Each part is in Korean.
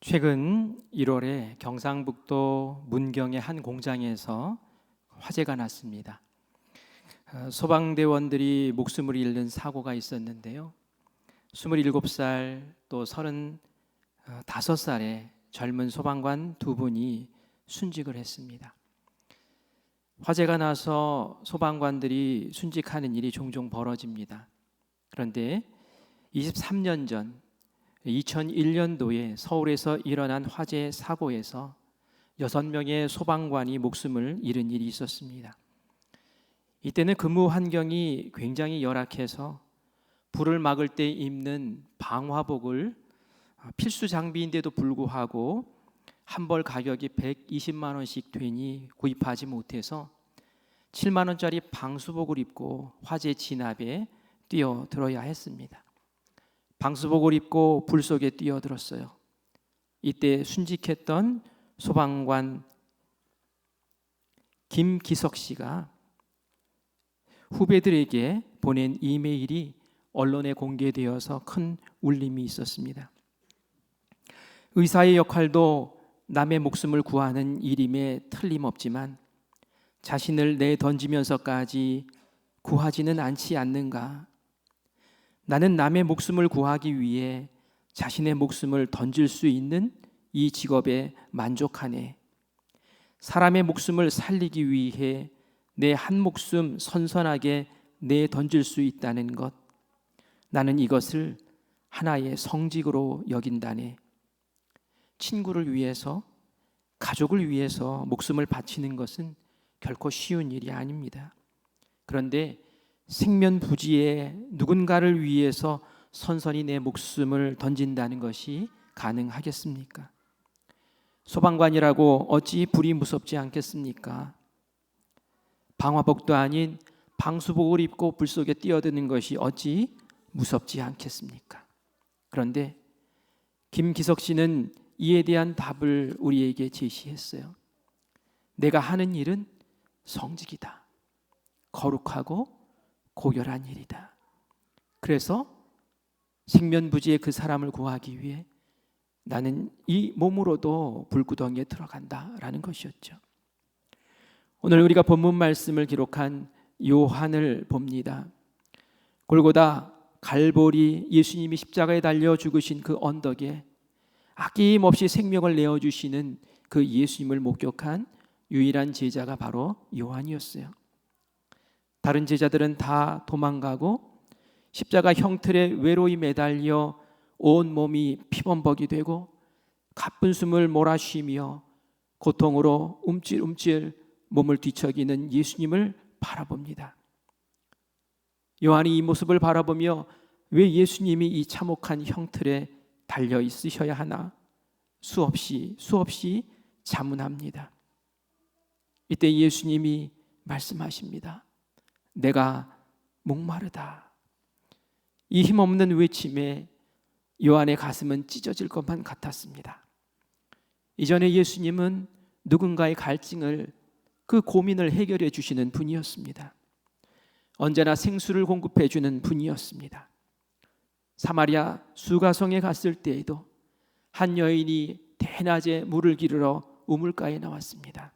최근 1월에 경상북도 문경의 한 공장에서 화재가 났습니다. 소방대원들이 목숨을 잃는 사고가 있었는데요. 27살 또 35살의 젊은 소방관 두 분이 순직을 했습니다. 화재가 나서 소방관들이 순직하는 일이 종종 벌어집니다. 그런데 23년 전 2001년도에 서울에서 일어난 화재 사고에서 6명의 소방관이 목숨을 잃은 일이 있었습니다. 이때는 근무 환경이 굉장히 열악해서 불을 막을 때 입는 방화복을 필수 장비인데도 불구하고 한 벌 가격이 120만 원씩 되니 구입하지 못해서 7만 원짜리 방수복을 입고 화재 진압에 뛰어들어야 했습니다. 방수복을 입고 불 속에 뛰어들었어요. 이때 순직했던 소방관 김기석 씨가 후배들에게 보낸 이메일이 언론에 공개되어서 큰 울림이 있었습니다. 의사의 역할도 남의 목숨을 구하는 일임에 틀림없지만 자신을 내던지면서까지 구하지는 않지 않는가? 나는 남의 목숨을 구하기 위해 자신의 목숨을 던질 수 있는 이 직업에 만족하네. 사람의 목숨을 살리기 위해 내 한 목숨 선선하게 내던질 수 있다는 것, 나는 이것을 하나의 성직으로 여긴다네. 친구를 위해서, 가족을 위해서 목숨을 바치는 것은 결코 쉬운 일이 아닙니다. 그런데 생면부지에 누군가를 위해서 선선히 내 목숨을 던진다는 것이 가능하겠습니까? 소방관이라고 어찌 불이 무섭지 않겠습니까? 방화복도 아닌 방수복을 입고 불 속에 뛰어드는 것이 어찌 무섭지 않겠습니까? 그런데 김기석 씨는 이에 대한 답을 우리에게 제시했어요. 내가 하는 일은 성직이다. 거룩하고 고결한 일이다. 그래서 생면부지의 그 사람을 구하기 위해 나는 이 몸으로도 불구덩이에 들어간다라는 것이었죠. 오늘 우리가 본문 말씀을 기록한 요한을 봅니다. 골고다 갈보리 예수님이 십자가에 달려 죽으신 그 언덕에 아낌없이 생명을 내어주시는 그 예수님을 목격한 유일한 제자가 바로 요한이었어요. 다른 제자들은 다 도망가고 십자가 형틀에 외로이 매달려 온 몸이 피범벅이 되고 가쁜 숨을 몰아쉬며 고통으로 움찔움찔 몸을 뒤척이는 예수님을 바라봅니다. 요한이 이 모습을 바라보며 왜 예수님이 이 참혹한 형틀에 달려 있으셔야 하나 수없이 자문합니다. 이때 예수님이 말씀하십니다. 내가 목마르다. 이 힘없는 외침에 요한의 가슴은 찢어질 것만 같았습니다. 이전에 예수님은 누군가의 갈증을, 그 고민을 해결해 주시는 분이었습니다. 언제나 생수를 공급해 주는 분이었습니다. 사마리아 수가성에 갔을 때에도 한 여인이 대낮에 물을 기르러 우물가에 나왔습니다.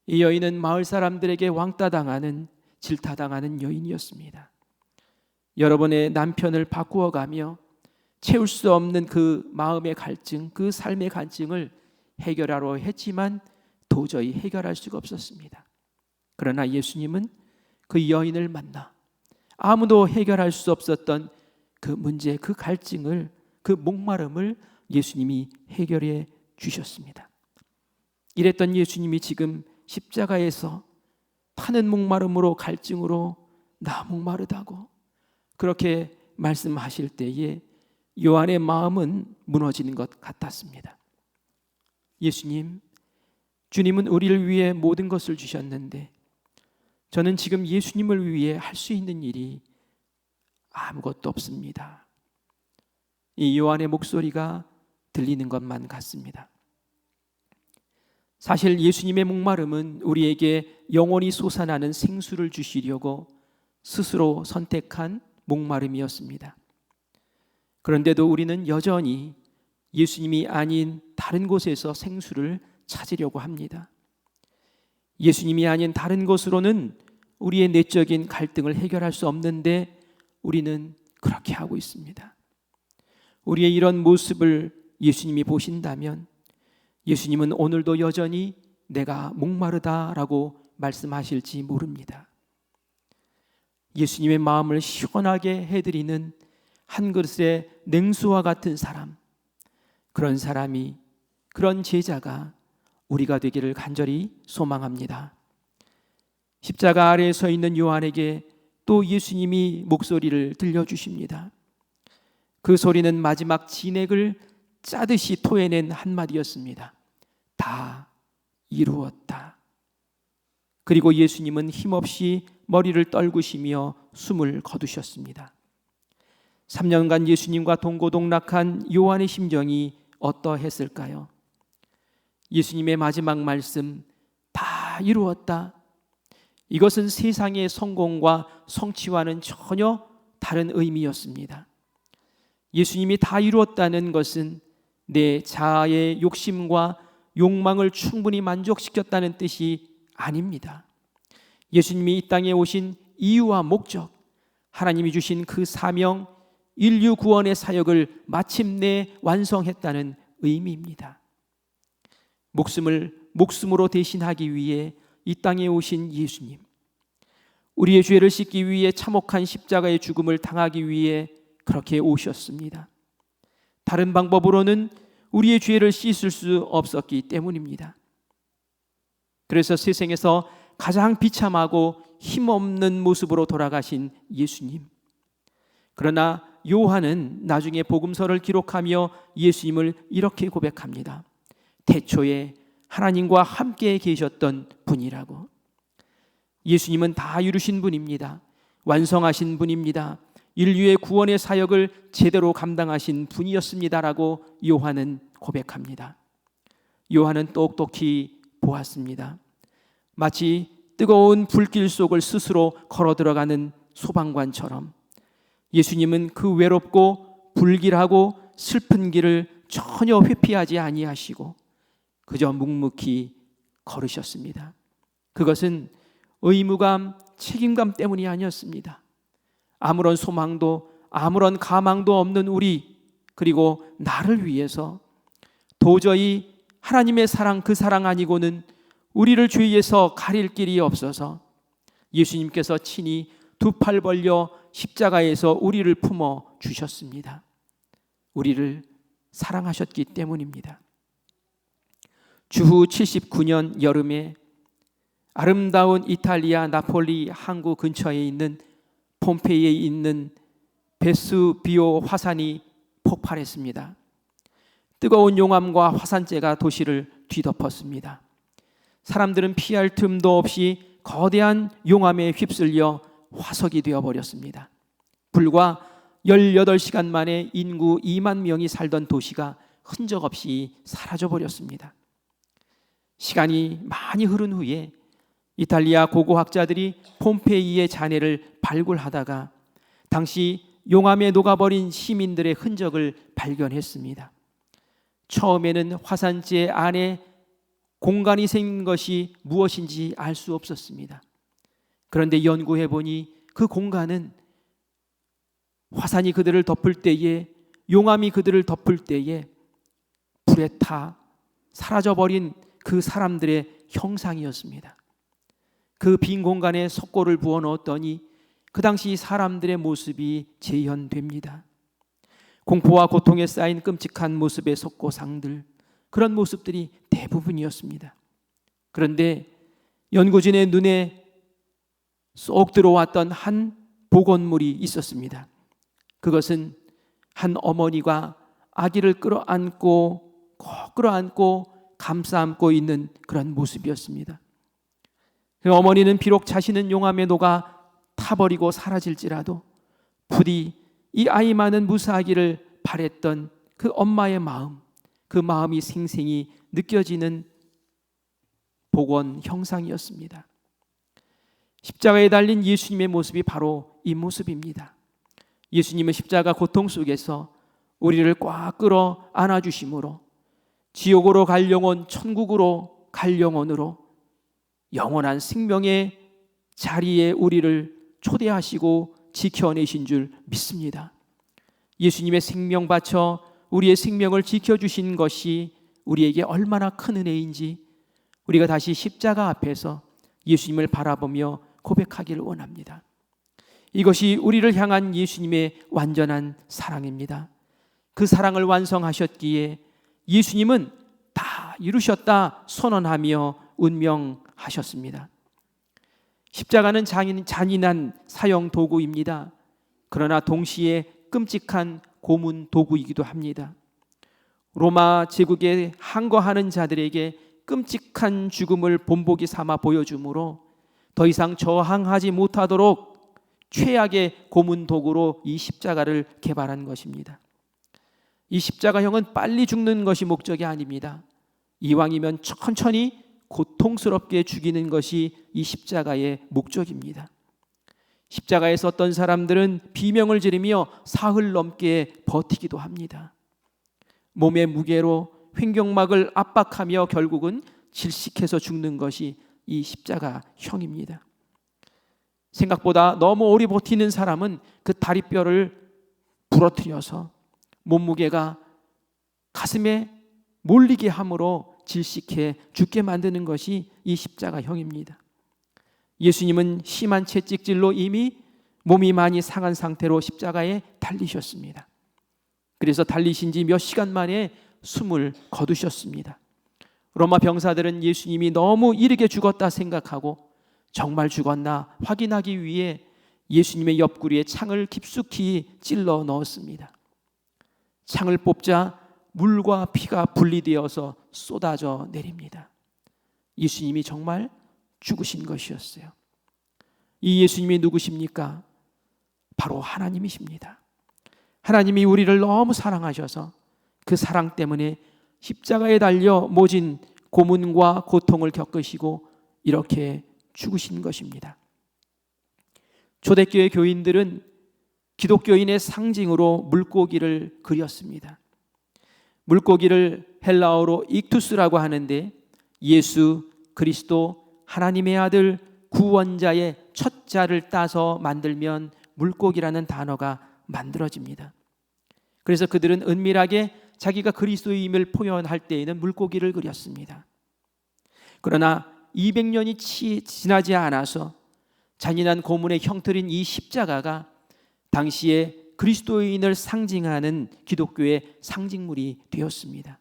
이 여인은 마을 사람들에게 왕따당하는, 질타당하는 여인이었습니다. 여러분의 남편을 바꾸어가며 채울 수 없는 그 마음의 갈증, 그 삶의 갈증을 해결하려 했지만 도저히 해결할 수가 없었습니다. 그러나 예수님은 그 여인을 만나 아무도 해결할 수 없었던 그 문제, 그 갈증을, 그 목마름을 예수님이 해결해 주셨습니다. 이랬던 예수님이 지금 십자가에서 타는 목마름으로, 갈증으로 나 목마르다고 그렇게 말씀하실 때에 요한의 마음은 무너지는 것 같았습니다. 예수님, 주님은 우리를 위해 모든 것을 주셨는데 저는 지금 예수님을 위해 할 수 있는 일이 아무것도 없습니다. 이 요한의 목소리가 들리는 것만 같습니다. 사실 예수님의 목마름은 우리에게 영원히 솟아나는 생수를 주시려고 스스로 선택한 목마름이었습니다. 그런데도 우리는 여전히 예수님이 아닌 다른 곳에서 생수를 찾으려고 합니다. 예수님이 아닌 다른 곳으로는 우리의 내적인 갈등을 해결할 수 없는데 우리는 그렇게 하고 있습니다. 우리의 이런 모습을 예수님이 보신다면 예수님은 오늘도 여전히 내가 목마르다라고 말씀하실지 모릅니다. 예수님의 마음을 시원하게 해드리는 한 그릇의 냉수와 같은 사람, 그런 사람이, 그런 제자가 우리가 되기를 간절히 소망합니다. 십자가 아래에 서 있는 요한에게 또 예수님이 목소리를 들려주십니다. 그 소리는 마지막 진액을 짜듯이 토해낸 한마디였습니다. 다 이루었다. 그리고 예수님은 힘없이 머리를 떨구시며 숨을 거두셨습니다. 3년간 예수님과 동고동락한 요한의 심정이 어떠했을까요? 예수님의 마지막 말씀, 다 이루었다. 이것은 세상의 성공과 성취와는 전혀 다른 의미였습니다. 예수님이 다 이루었다는 것은 내 자아의 욕심과 욕망을 충분히 만족시켰다는 뜻이 아닙니다. 예수님이 이 땅에 오신 이유와 목적, 하나님이 주신 그 사명, 인류 구원의 사역을 마침내 완성했다는 의미입니다. 목숨을 목숨으로 대신하기 위해 이 땅에 오신 예수님, 우리의 죄를 씻기 위해 참혹한 십자가의 죽음을 당하기 위해 그렇게 오셨습니다. 다른 방법으로는 우리의 죄를 씻을 수 없었기 때문입니다. 그래서 세상에서 가장 비참하고 힘없는 모습으로 돌아가신 예수님, 그러나 요한은 나중에 복음서를 기록하며 예수님을 이렇게 고백합니다. 태초에 하나님과 함께 계셨던 분이라고. 예수님은 다 이루신 분입니다. 완성하신 분입니다. 인류의 구원의 사역을 제대로 감당하신 분이었습니다라고 요한은 고백합니다. 요한은 똑똑히 보았습니다. 마치 뜨거운 불길 속을 스스로 걸어 들어가는 소방관처럼 예수님은 그 외롭고 불길하고 슬픈 길을 전혀 회피하지 아니하시고 그저 묵묵히 걸으셨습니다. 그것은 의무감, 책임감 때문이 아니었습니다. 아무런 소망도 아무런 가망도 없는 우리, 그리고 나를 위해서 도저히 하나님의 사랑, 그 사랑 아니고는 우리를 죄에서 가릴 길이 없어서 예수님께서 친히 두 팔 벌려 십자가에서 우리를 품어 주셨습니다. 우리를 사랑하셨기 때문입니다. 주후 79년 여름에 아름다운 이탈리아 나폴리 항구 근처에 있는 폼페이에 있는 베수비오 화산이 폭발했습니다. 뜨거운 용암과 화산재가 도시를 뒤덮었습니다. 사람들은 피할 틈도 없이 거대한 용암에 휩쓸려 화석이 되어버렸습니다. 불과 18시간 만에 인구 2만 명이 살던 도시가 흔적 없이 사라져버렸습니다. 시간이 많이 흐른 후에 이탈리아 고고학자들이 폼페이의 잔해를 발굴하다가 당시 용암에 녹아버린 시민들의 흔적을 발견했습니다. 처음에는 화산재 안에 공간이 생긴 것이 무엇인지 알 수 없었습니다. 그런데 연구해 보니 그 공간은 화산이 그들을 덮을 때에, 용암이 그들을 덮을 때에 불에 타 사라져버린 그 사람들의 형상이었습니다. 그 빈 공간에 석고를 부어 넣었더니 그 당시 사람들의 모습이 재현됩니다. 공포와 고통에 쌓인 끔찍한 모습의 석고상들, 그런 모습들이 대부분이었습니다. 그런데 연구진의 눈에 쏙 들어왔던 한 복원물이 있었습니다. 그것은 한 어머니가 아기를 끌어안고 감싸 안고 있는 그런 모습이었습니다. 그 어머니는 비록 자신은 용암에 녹아 타버리고 사라질지라도 부디 이 아이만은 무사하기를 바랬던 그 엄마의 마음, 그 마음이 생생히 느껴지는 복원 형상이었습니다. 십자가에 달린 예수님의 모습이 바로 이 모습입니다. 예수님은 십자가 고통 속에서 우리를 꽉 끌어 안아주심으로 지옥으로 갈 영혼, 천국으로 갈 영혼으로 영원한 생명의 자리에 우리를 초대하시고 지켜내신 줄 믿습니다. 예수님의 생명 바쳐 우리의 생명을 지켜주신 것이 우리에게 얼마나 큰 은혜인지 우리가 다시 십자가 앞에서 예수님을 바라보며 고백하기를 원합니다. 이것이 우리를 향한 예수님의 완전한 사랑입니다. 그 사랑을 완성하셨기에 예수님은 다 이루셨다 선언하며 운명하셨습니다. 십자가는 잔인한 사형 도구입니다. 그러나 동시에 끔찍한 고문 도구이기도 합니다. 로마 제국에 항거하는 자들에게 끔찍한 죽음을 본보기 삼아 보여주므로 더 이상 저항하지 못하도록 최악의 고문 도구로 이 십자가를 개발한 것입니다. 이 십자가형은 빨리 죽는 것이 목적이 아닙니다. 이왕이면 천천히 고통스럽게 죽이는 것이 이 십자가의 목적입니다. 십자가에서 어떤 사람들은 비명을 지르며 사흘 넘게 버티기도 합니다. 몸의 무게로 횡격막을 압박하며 결국은 질식해서 죽는 것이 이 십자가형입니다. 생각보다 너무 오래 버티는 사람은 그 다리뼈를 부러뜨려서 몸무게가 가슴에 몰리게 함으로 질식해 죽게 만드는 것이 이 십자가형입니다. 예수님은 심한 채찍질로 이미 몸이 많이 상한 상태로 십자가에 달리셨습니다. 그래서 달리신 지 몇 시간 만에 숨을 거두셨습니다. 로마 병사들은 예수님이 너무 이르게 죽었다 생각하고 정말 죽었나 확인하기 위해 예수님의 옆구리에 창을 깊숙이 찔러 넣었습니다. 창을 뽑자 물과 피가 분리되어서 쏟아져 내립니다. 예수님이 정말 죽으신 것이었어요. 이 예수님이 누구십니까? 바로 하나님이십니다. 하나님이 우리를 너무 사랑하셔서 그 사랑 때문에 십자가에 달려 모진 고문과 고통을 겪으시고 이렇게 죽으신 것입니다. 초대교회 교인들은 기독교인의 상징으로 물고기를 그렸습니다. 물고기를 헬라어로 익투스라고 하는데 예수 그리스도 하나님의 아들 구원자의 첫 자를 따서 만들면 물고기라는 단어가 만들어집니다. 그래서 그들은 은밀하게 자기가 그리스도임을 표현할 때에는 물고기를 그렸습니다. 그러나 200년이 지나지 않아서 잔인한 고문의 형틀인 이 십자가가 당시에 그리스도인을 상징하는 기독교의 상징물이 되었습니다.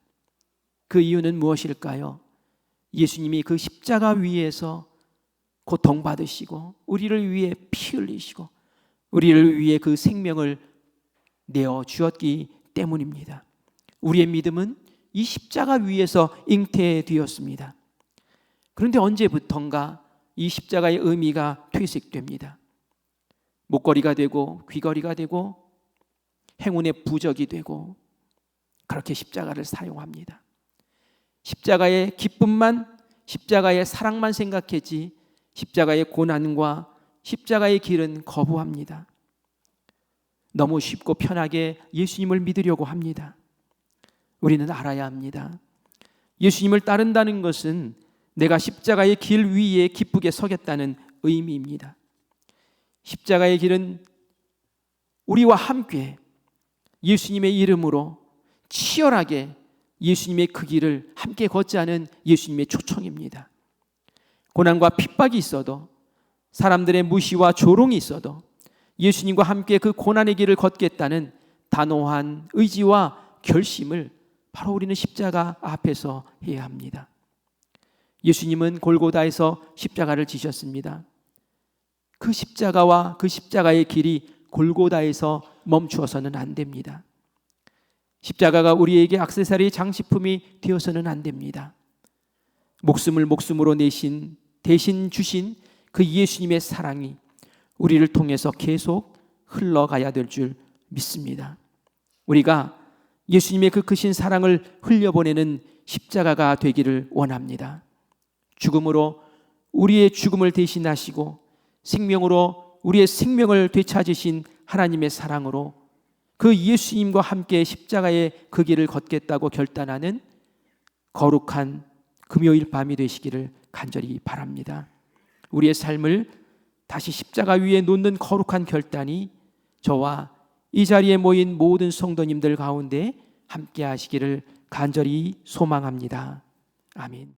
그 이유는 무엇일까요? 예수님이 그 십자가 위에서 고통받으시고 우리를 위해 피 흘리시고 우리를 위해 그 생명을 내어 주었기 때문입니다. 우리의 믿음은 이 십자가 위에서 잉태되었습니다. 그런데 언제부턴가 이 십자가의 의미가 퇴색됩니다. 목걸이가 되고 귀걸이가 되고 행운의 부적이 되고 그렇게 십자가를 사용합니다. 십자가의 기쁨만, 십자가의 사랑만 생각했지 십자가의 고난과 십자가의 길은 거부합니다. 너무 쉽고 편하게 예수님을 믿으려고 합니다. 우리는 알아야 합니다. 예수님을 따른다는 것은 내가 십자가의 길 위에 기쁘게 서겠다는 의미입니다. 십자가의 길은 우리와 함께 예수님의 이름으로 치열하게 예수님의 그 길을 함께 걷자는 예수님의 초청입니다. 고난과 핍박이 있어도 사람들의 무시와 조롱이 있어도 예수님과 함께 그 고난의 길을 걷겠다는 단호한 의지와 결심을 바로 우리는 십자가 앞에서 해야 합니다. 예수님은 골고다에서 십자가를 지셨습니다. 그 십자가와 그 십자가의 길이 골고다에서 멈추어서는 안 됩니다. 십자가가 우리에게 액세서리 장식품이 되어서는 안 됩니다. 목숨을 목숨으로 내신 대신 주신 그 예수님의 사랑이 우리를 통해서 계속 흘러가야 될 줄 믿습니다. 우리가 예수님의 그 크신 사랑을 흘려보내는 십자가가 되기를 원합니다. 죽음으로 우리의 죽음을 대신하시고 생명으로 우리의 생명을 되찾으신 하나님의 사랑으로 그 예수님과 함께 십자가의 그 길을 걷겠다고 결단하는 거룩한 금요일 밤이 되시기를 간절히 바랍니다. 우리의 삶을 다시 십자가 위에 놓는 거룩한 결단이 저와 이 자리에 모인 모든 성도님들 가운데 함께 하시기를 간절히 소망합니다. 아멘.